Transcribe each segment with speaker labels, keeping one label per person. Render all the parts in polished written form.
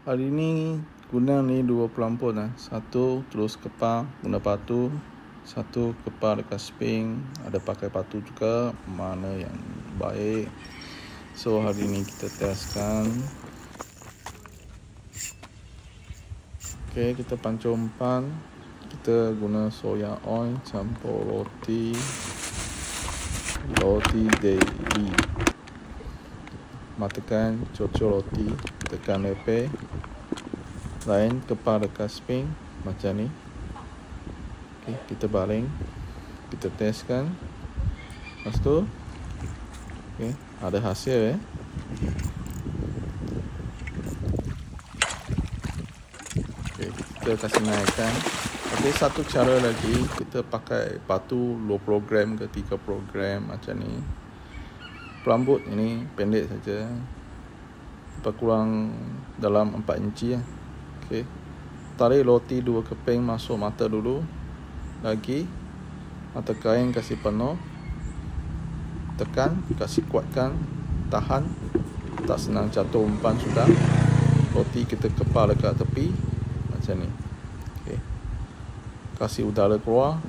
Speaker 1: Hari ni guna ni dua pelampun lah. Satu terus kepar guna patu, satu kepar dekat spring, ada pakai patu juga, mana yang baik. So hari ni kita testkan. Okay, kita pancur umpan. Kita guna soya oil campur roti daily. Matikan cocok roti, tekan lepeh, lain kepar dekat spring macam ni. Okay, kita baling, kita testkan. Lepas tu okay, ada hasil okay, kita kasih naikkan. Okay, satu cara lagi, kita pakai patu 20 gram ke 30 gram macam ni. Pelambut ini pendek saja, kurang dalam 4 inci lah. Okay. Tarik roti 2 keping masuk mata dulu. Lagi mata kain kasih penuh, tekan, kasih kuatkan, tahan. Tak senang jatuh umpan sudah. Roti kita kepar dekat tepi macam ni. Okay. Kasih udara keluar.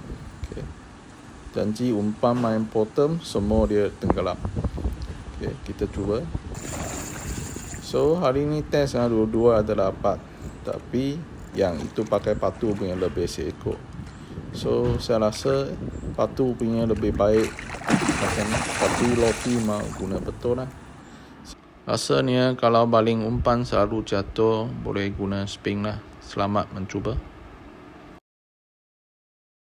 Speaker 1: Okay. Janji umpan main bottom semua dia tenggelam. Okay, kita cuba. So hari ni test dua-dua ada dapat, tapi yang itu pakai patu punya lebih seekor. So saya rasa patu punya lebih baik. Macam patu roti mau guna betul lah. Rasanya kalau baling umpan selalu jatuh, boleh guna spring lah. Selamat mencuba.